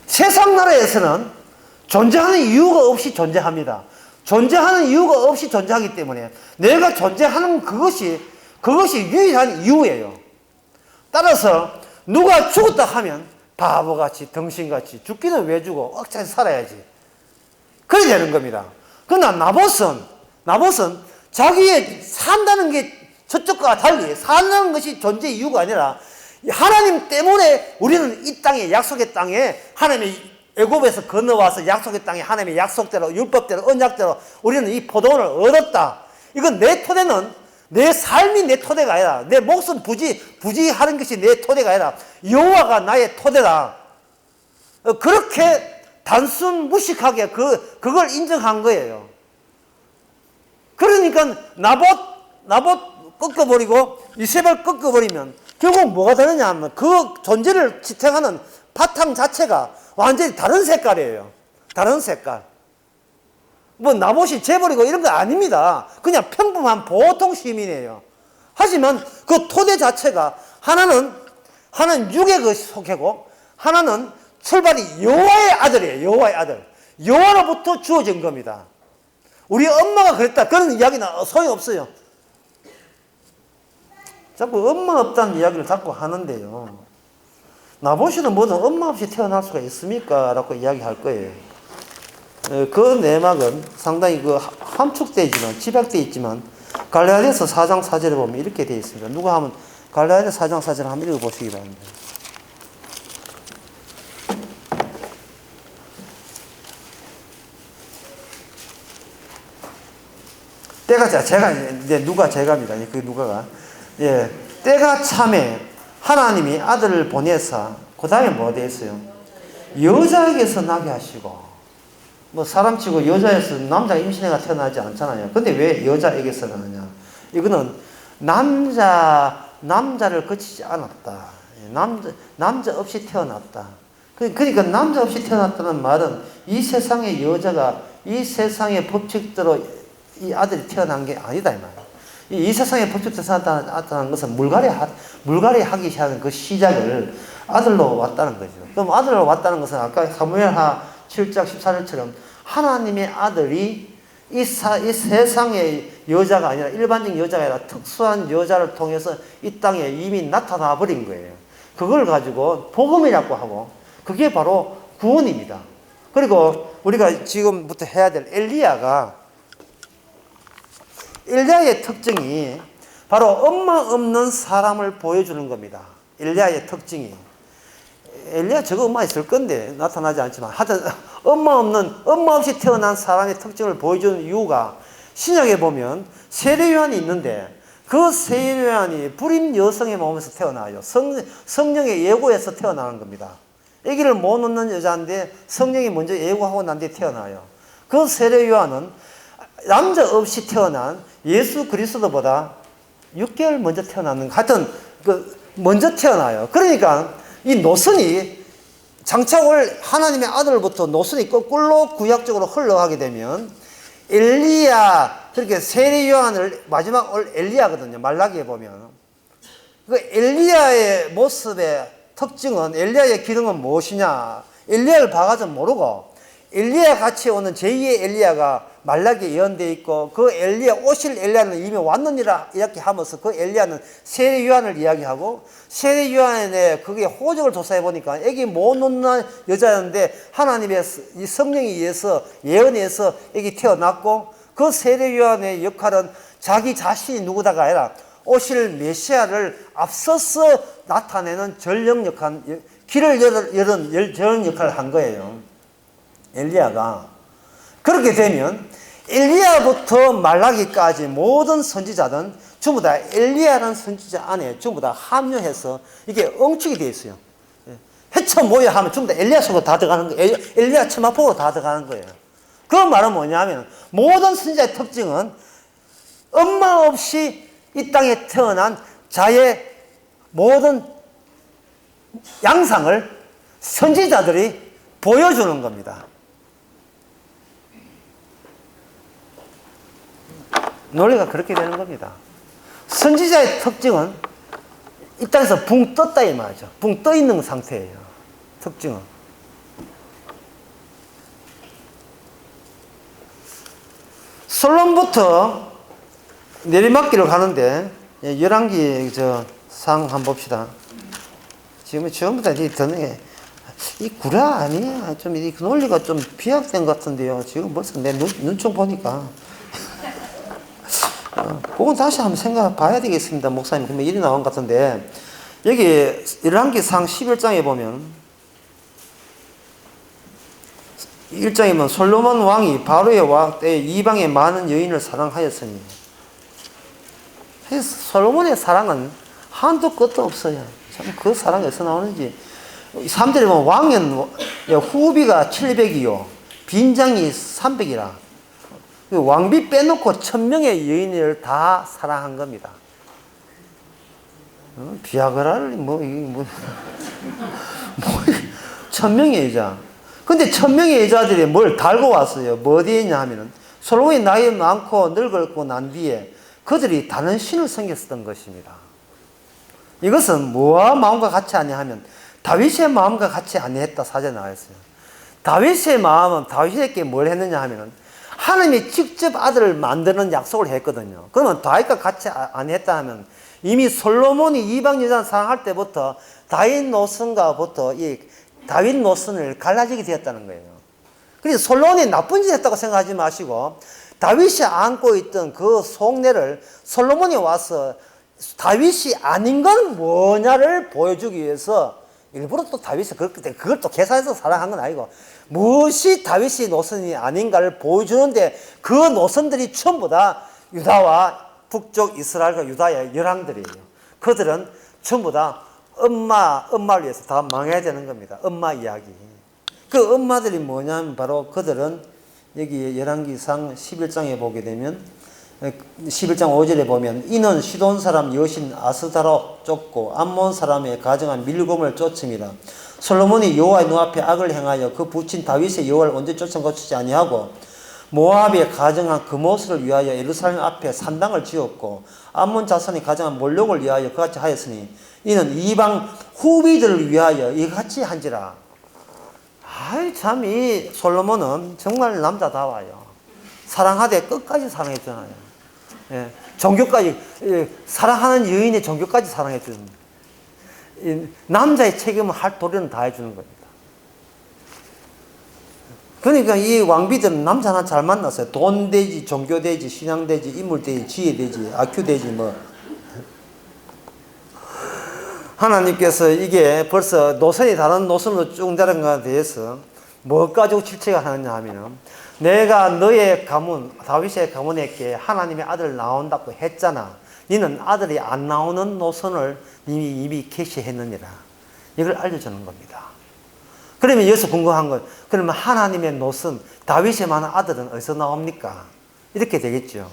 세상 나라에서는 존재하는 이유가 없이 존재합니다. 존재하는 이유가 없이 존재하기 때문에 내가 존재하는 그것이 유일한 이유예요. 따라서 누가 죽었다 하면 바보같이 덩신같이 죽기는 왜 죽어? 억차게 살아야지. 그래 되는 겁니다. 그러나 나봇은 자기의 산다는 게 저쪽과 달리 산다는 것이 존재의 이유가 아니라 하나님 때문에 우리는 이 땅에 약속의 땅에 하나님의 애굽에서 건너와서 약속의 땅에 하나님의 약속대로 율법대로 언약대로 우리는 이 포도원을 얻었다. 이건 내 토대는 내 삶이 내 토대가 아니라 내 목숨 부지하는 것이 내 토대가 아니라 여호와가 나의 토대다. 그렇게 단순 무식하게 그걸 인정한 거예요. 그러니까 나봇 꺾어버리고 이세벨 꺾어버리면 결국 뭐가 되느냐 하면 그 존재를 지탱하는 바탕 자체가 완전히 다른 색깔이에요. 다른 색깔. 뭐 나봇이 재버리고 이런 거 아닙니다. 그냥 평범한 보통 시민이에요. 하지만 그 토대 자체가 하나는 육의 그 속해고 하나는 출발이 여호와의 아들이에요. 여호와의 아들. 여호와로부터 주어진 겁니다. 우리 엄마가 그랬다. 그런 이야기는 소용없어요. 자꾸 엄마 없다는 이야기를 자꾸 하는데요. 나봇이는 뭐든 엄마 없이 태어날 수가 있습니까? 라고 이야기할 거예요. 그 내막은 상당히 함축되어 집약되어 있지만 갈라디아서 4장 4절에 보면 이렇게 되어 있습니다. 누가 하면 갈라디아서 4장 4절 한번 읽어보시기 바랍니다. 제가입니다. 그 누가가. 예. 때가 참에 하나님이 아들을 보내사, 그 다음에 뭐 되어 있어요? 여자에게서 나게 하시고, 뭐 사람치고 여자에서 남자 임신애가 태어나지 않잖아요. 근데 왜 여자에게서 나느냐? 이거는 남자를 거치지 않았다. 남자 없이 태어났다. 그러니까 남자 없이 태어났다는 말은 이 세상의 여자가 이 세상의 법칙대로 이 아들이 태어난 게 아니다 이 말이에요. 이 세상의 법칙대로 태어났다는 것은 물갈이 하기 시작하는 그 시작을 아들로 왔다는 거죠. 그럼 아들로 왔다는 것은 아까 사무엘하 7장 14절처럼 하나님의 아들이 이 세상의 여자가 아니라 일반적인 여자가 아니라 특수한 여자를 통해서 이 땅에 이미 나타나 버린 거예요. 그걸 가지고 복음이라고 하고 그게 바로 구원입니다. 그리고 우리가 지금부터 해야 될 엘리야의 특징이 바로 엄마 없는 사람을 보여주는 겁니다. 엘리야의 특징이. 엘리야 저거 엄마 있을 건데 나타나지 않지만 하여튼 엄마 없이 태어난 사람의 특징을 보여주는 이유가 신약에 보면 세례요한이 있는데 그 세례요한이 불임 여성의 몸에서 태어나요. 성령의 예고에서 태어나는 겁니다. 아기를 못 낳는 여자인데 성령이 먼저 예고하고 난 뒤에 태어나요. 그 세례요한은 남자 없이 태어난 예수 그리스도보다 6개월 먼저 태어나는 하여튼 먼저 태어나요. 그러니까 이 노선이 장차 올 하나님의 아들로부터 노선이 거꾸로 구약적으로 흘러가게 되면 엘리야, 그렇게 세례 요한을 마지막 올 엘리야거든요. 말라기에 보면. 그 엘리야의 모습의 특징은, 엘리야의 기능은 무엇이냐? 엘리야를 봐가지고 모르고 엘리야 같이 오는 제2의 엘리야가 말라기에 예언되어 있고 그 엘리야 오실 엘리야는 이미 왔느니라 이렇게 하면서 그 엘리야는 세례 요한을 이야기하고 세례 요한의 그게 호적을 조사해 보니까 애기 못 놓는 여자였는데 하나님의 이 성령에 의해서 예언해서 애기 태어났고 그 세례 요한의 역할은 자기 자신이 누구다가 아니라 오실 메시아를 앞서서 나타내는 전령 역할, 길을 여는 전령 역할을 한 거예요. 엘리야가. 그렇게 되면 엘리야부터 말라기까지 모든 선지자들은 전부 다 엘리야라는 선지자 안에 전부 다 합류해서 이게 엉축이 되어 있어요. 헤쳐 모여 하면 전부 다 엘리야 속으로 다 들어가는 거예요. 엘리야 처마폭으로 다 들어가는 거예요. 그 말은 뭐냐면 모든 선지자의 특징은 엄마 없이 이 땅에 태어난 자의 모든 양상을 선지자들이 보여주는 겁니다. 논리가 그렇게 되는 겁니다. 선지자의 특징은 이 땅에서 붕 떴다 이 말이죠. 붕 떠 있는 상태예요. 특징은. 솔로몬부터 내리막길을 가는데 열왕기 상 한번 봅시다. 지금 전부 다 듣는 이 구라 아니야. 좀 이 논리가 좀 비약된 것 같은데요. 지금 벌써 내 눈총 보니까. 그건 다시 한번 생각 봐야 되겠습니다. 목사님. 그러면 일이 나온 것 같은데 여기 열왕기 상 11장에 보면 1장에 보면 솔로몬 왕이 바로의 왕 때 이방의 많은 여인을 사랑하였으니 솔로몬의 사랑은 한도 끝도 없어요. 참 그 사랑이 어디서 나오는지 3절에 보면 왕은 후비가 700이요 빈장이 300이라 왕비 빼놓고 1000명의 여인을 다 사랑한 겁니다. 비아그라를 1000명의 여자. 근데 1000명의 여자들이 뭘 달고 왔어요. 뭐 어디에 있냐 하면은 솔로몬이 나이 많고 늙었고 난 뒤에 그들이 다른 신을 섬겼었던 것입니다. 이것은 뭐와 마음과 같이 아니냐 하면 다윗의 마음과 같이 아니했다 사전에 나와 있어요. 다윗의 마음은 다윗에게 뭘 했느냐 하면은 하나님이 직접 아들을 만드는 약속을 했거든요. 그러면 다윗과 같이 아니했다 하면 이미 솔로몬이 이방 여자를 사랑할 때부터 다윗 노선과부터 이 다윗 노선을 갈라지게 되었다는 거예요. 그래서 솔로몬이 나쁜 짓 했다고 생각하지 마시고 다윗이 안고 있던 그 속내를 솔로몬이 와서 다윗이 아닌 건 뭐냐를 보여주기 위해서 일부러 또 다윗이 그걸 또 계산해서 사랑한 건 아니고 무엇이 다윗이 노선이 아닌가를 보여주는데 그 노선들이 전부 다 유다와 북쪽 이스라엘과 유다의 열왕들이에요. 그들은 전부 다 엄마를 위해서 다 망해야 되는 겁니다. 엄마 이야기. 그 엄마들이 뭐냐면 바로 그들은 여기 열왕기상 11장에 보게 되면 11장 5절에 보면 이는 시돈 사람 여신 아스다로 쫓고 암몬 사람의 가정한 밀곰을 쫓음이라. 솔로몬이 여호와의 눈앞에 악을 행하여 그 부친 다윗의 여호와를 언제 쫓아 거치지 아니하고 모압의 가정한 그모스를 위하여 예루살렘 앞에 산당을 지었고 암몬 자손이 가정한 몰록을 위하여 그같이 하였으니 이는 이방 후비들을 위하여 이같이 한지라. 아이 참 이 솔로몬은 정말 남자다워요. 사랑하되 끝까지 사랑했잖아요. 예, 종교까지 사랑하는 여인의 종교까지 사랑해주는 남자의 책임을 할 도리는 다 해주는 겁니다. 그러니까 이 왕비들은 남자 하나 잘 만났어요. 돈 되지, 종교 되지, 신앙 되지, 인물 되지, 지혜 되지, 아큐 되지 뭐. 하나님께서 이게 벌써 노선이 다른 노선으로 쭉 내려간 것에 대해서 뭐 가지고 질책을 하느냐 하면 내가 너의 가문 다윗의 가문에게 하나님의 아들 나온다고 했잖아. 너는 아들이 안 나오는 노선을 이미 계시했느니라. 이걸 알려주는 겁니다. 그러면 여기서 궁금한 건 그러면 하나님의 노선 다윗의 많은 아들은 어디서 나옵니까? 이렇게 되겠죠.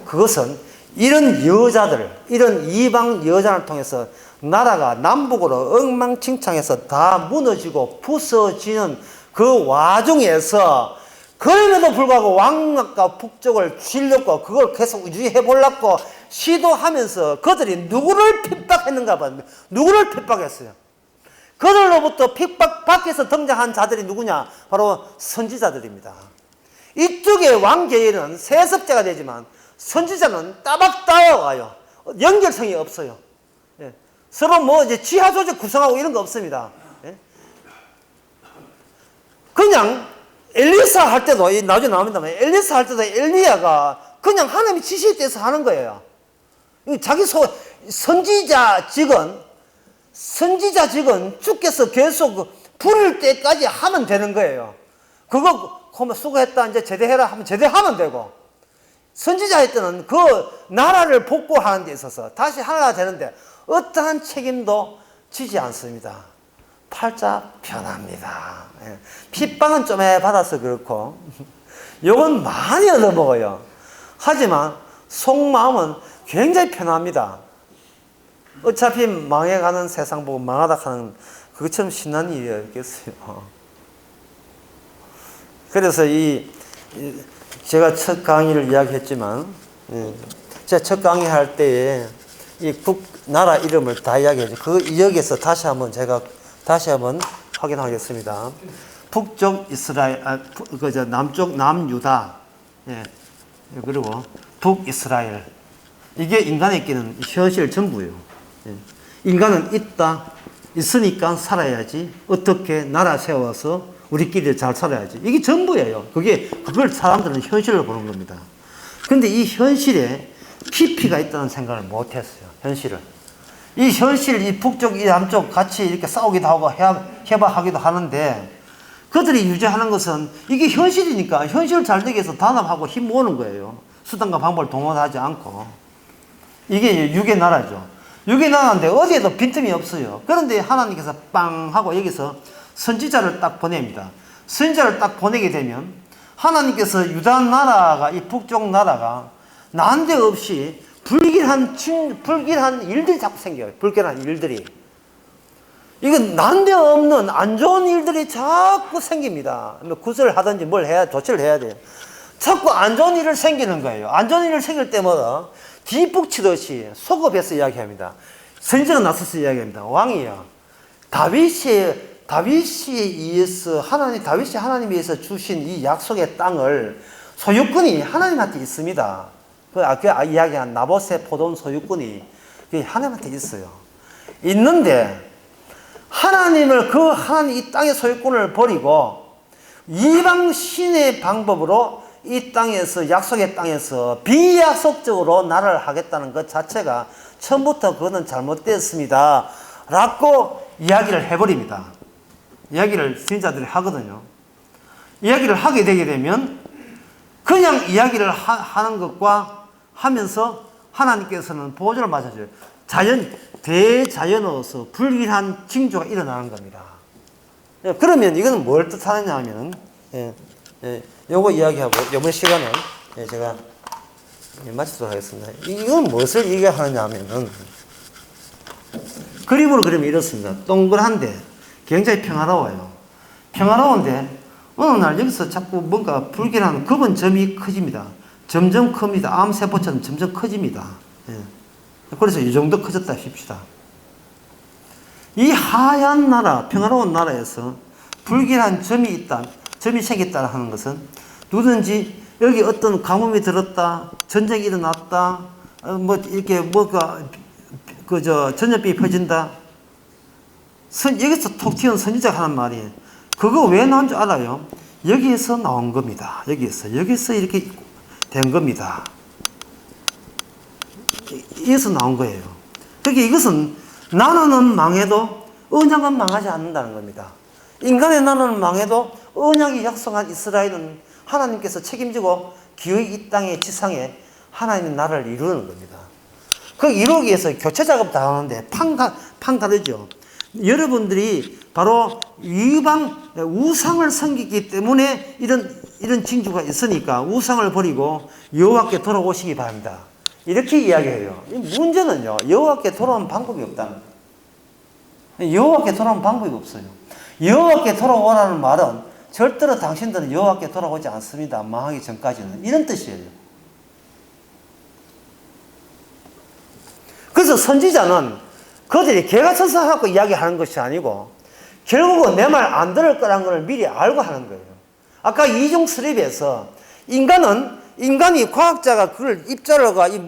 그것은 이런 여자들 이런 이방 여자를 통해서 나라가 남북으로 엉망진창해서 다 무너지고 부서지는 그 와중에서 그럼에도 불구하고 왕락과 북쪽을 쥐려고 그걸 계속 유지해 보려고 시도하면서 그들이 누구를 핍박했는가 봐. 누구를 핍박했어요? 그들로부터 핍박 밖에서 등장한 자들이 누구냐? 바로 선지자들입니다. 이쪽의 왕계에는 세습자가 되지만 선지자는 따박따박와요. 연결성이 없어요. 예. 서로 뭐 이제 지하 조직 구성하고 이런 거 없습니다. 예. 그냥 엘리사 할 때도 나중에 나옵니다만 엘리사 할 때도 엘리야가 그냥 하나님의 지시에 대해서 하는 거예요. 자기 선지자직은 주께서 계속 부를 때까지 하면 되는 거예요. 그거 수고했다 이제 제대해라 하면 제대하면 되고 선지자 할 때는 그 나라를 복구하는 데 있어서 다시 하나가 되는데 어떠한 책임도 지지 않습니다. 팔자 편합니다. 예. 핍박은 좀 받아서 그렇고 욕은 많이 얻어먹어요. 하지만 속마음은 굉장히 편합니다. 어차피 망해가는 세상 보고 망하다 하는 그것처럼 신난 일이었겠어요. 그래서 제가 첫 강의를 이야기했지만 예. 제가 첫 강의할 때에 이 나라 이름을 다 이야기하죠. 여기에서 다시 한번 확인하겠습니다. 북쪽 이스라엘, 남쪽 남유다, 예. 그리고 북이스라엘. 이게 인간에 끼는 현실 전부예요. 예. 인간은 있으니까 살아야지. 어떻게 나라 세워서 우리끼리 잘 살아야지. 이게 전부예요. 그걸 사람들은 현실로 보는 겁니다. 근데 이 현실에 깊이가 있다는 생각을 못 했어요. 현실을. 이 북쪽, 이 남쪽 같이 이렇게 싸우기도 하고 해박하기도 하는데 그들이 유지하는 것은 이게 현실이니까 현실을 잘 되기 위해서 단합하고 힘 모으는 거예요. 수단과 방법을 동원하지 않고. 이게 육의 나라죠. 육의 나라인데 어디에도 빈틈이 없어요. 그런데 하나님께서 빵 하고 여기서 선지자를 딱 보냅니다. 선지자를 딱 보내게 되면 하나님께서 유다 나라가, 이 북쪽 나라가 난데없이 불길한 일들이 자꾸 생겨요. 불길한 일들이. 이건 난데없는 안 좋은 일들이 자꾸 생깁니다. 구슬을 하든지 조치를 해야 돼요. 자꾸 안 좋은 일을 생기는 거예요. 안 좋은 일을 생길 때마다 뒷북치듯이 속업해서 이야기합니다. 선지자가 나서서 이야기합니다. 왕이요. 다윗이 의해서 다윗이 하나님에 의해서 주신 이 약속의 땅을 소유권이 하나님한테 있습니다. 이야기한 나봇의 포도원 소유권이 하나님한테 있어요. 있는데 하나님 이 땅의 소유권을 버리고 이방 신의 방법으로 이 땅에서 약속의 땅에서 비약속적으로 나라를 하겠다는 것 자체가 처음부터 그거는 잘못됐습니다. 라고 이야기를 해버립니다. 이야기를 선지자들이 하거든요. 이야기를 하게 되게 되면 그냥 이야기를 하는 것과 하면서 하나님께서는 보조를 맞아줘요. 대자연으로서 불길한 징조가 일어나는 겁니다. 그러면 이거는 뭘 뜻하느냐 하면, 요거 이야기하고, 이번 시간은 제가 마치도록 하겠습니다. 이건 무엇을 얘기하느냐 하면은, 그림으로 그리면 이렇습니다. 동그란데 굉장히 평화로워요. 평화로운데, 어느 날 여기서 자꾸 뭔가 불길한 검은 점이 커집니다. 점점 큽니다. 암세포처럼 점점 커집니다. 그래서 이 정도 커졌다 합시다. 이 하얀 나라, 평화로운 나라에서 불길한 점이 생겼다 하는 것은 누든지 여기 어떤 가뭄이 들었다, 전쟁이 일어났다, 전염병이 퍼진다. 여기서 톡 튀어나온 선지자가 하는 말이에요. 그거 왜 나온 줄 알아요? 여기에서 나온 겁니다. 여기에서 이렇게 된 겁니다. 여기서 나온 거예요. 그러니까 이것은 나라는 망해도 언약은 망하지 않는다는 겁니다. 인간의 나라는 망해도 언약이 약속한 이스라엘은 하나님께서 책임지고 기어이 이 땅의 지상에 하나님의 나라를 이루는 겁니다. 그 이루기 위해서 교체 작업 다 하는데 판 다르죠. 여러분들이 바로 우상을 섬기기 때문에 이런 징조가 있으니까 우상을 버리고 여호와께 돌아오시기 바랍니다. 이렇게 이야기해요. 문제는요, 여호와께 돌아오는 방법이 없다는 거예요. 여호와께 돌아오는 방법이 없어요. 여호와께 돌아오라는 말은 절대로 당신들은 여호와께 돌아오지 않습니다. 망하기 전까지는. 이런 뜻이에요. 그래서 선지자는 그들이 개가천선하고 이야기하는 것이 아니고 결국은 내 말 안 들을 거라는 걸 미리 알고 하는 거예요. 아까 이중스립에서 인간이 과학자가 그걸 입자료가 이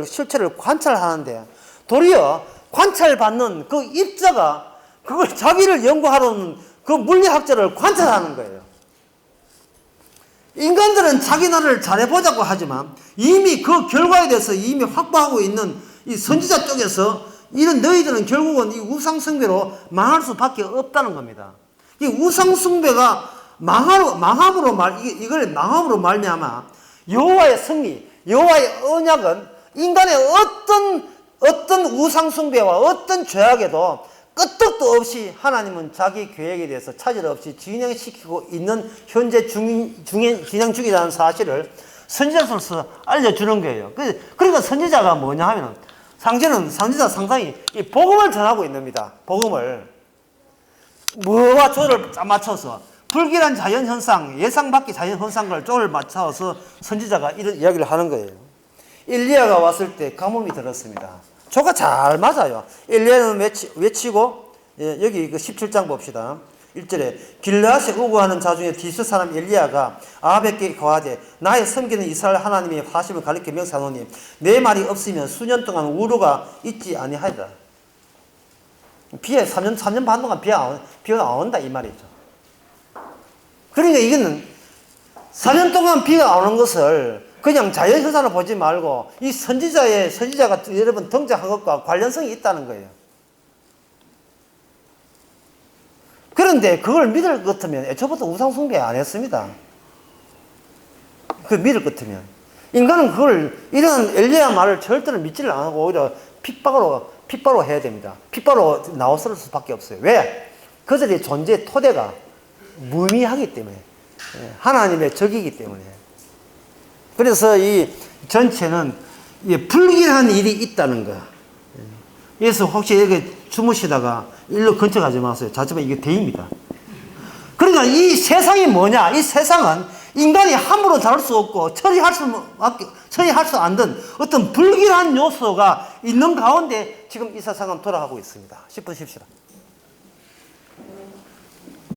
실체를 관찰하는데 도리어 관찰받는 그 입자가 그걸 자기를 연구하려는 그 물리학자를 관찰하는 거예요. 인간들은 자기 나라를 잘해보자고 하지만 이미 그 결과에 대해서 이미 확보하고 있는 이 선지자 쪽에서 너희들은 결국은 이 우상숭배로 망할 수밖에 없다는 겁니다. 이 우상숭배가 이걸 망함으로 말미암아 여호와의 승리, 여호와의 언약은 인간의 어떤 우상숭배와 어떤 죄악에도 끄떡도 없이 하나님은 자기 계획에 대해서 차질 없이 진행시키고 있는 현재 진행 중이라는 사실을 선지자로서 알려주는 거예요. 그러니까 선지자가 뭐냐 하면 선지자 상당히 이 복음을 전하고 있습니다. 복음을 뭐와 조를 맞춰서 불길한 자연현상, 예상 밖의 자연현상을 조를 맞춰서 선지자가 이런 이야기를 하는 거예요. 엘리야가 왔을 때 가뭄이 들었습니다. 조가 잘 맞아요. 엘리야는 외치고, 예, 여기 그 17장 봅시다. 1절에 길르앗에 우거하는 자 중에 디스 사람 엘리야가 아합에게 거하되 나의 섬기는 이스라엘 하나님의 화심을 가리켜 명사노니 내 말이 없으면 수년 동안 우루가 있지 아니하리라. 비에 3년 반 동안 비가 안 온다 이 말이죠. 그러니까 이거는 4년 동안 비가 안 오는 것을 그냥 자연현상으로 보지 말고 이 선지자가 여러분 등장한 것과 관련성이 있다는 거예요. 그런데 그걸 믿을 것 같으면 애초부터 우상숭배 안 했습니다. 그 믿을 것 같으면. 인간은 그걸, 이런 엘리야 말을 절대로 믿지를 않고 오히려 핍박으로 해야 됩니다. 핍박으로 나왔을 수밖에 없어요. 왜? 그들의 존재의 토대가 무의미하기 때문에. 하나님의 적이기 때문에. 그래서 이 전체는 불길한 일이 있다는 거야. 그래서 혹시 여기 주무시다가 일로 근처 가지 마세요. 자지만 이게 대입니다. 그러니까 이 세상이 뭐냐? 이 세상은 인간이 함부로 다룰 수 없고 처리할 수 안 된 어떤 불길한 요소가 있는 가운데 지금 이 세상은 돌아가고 있습니다. 10분 쉽시다.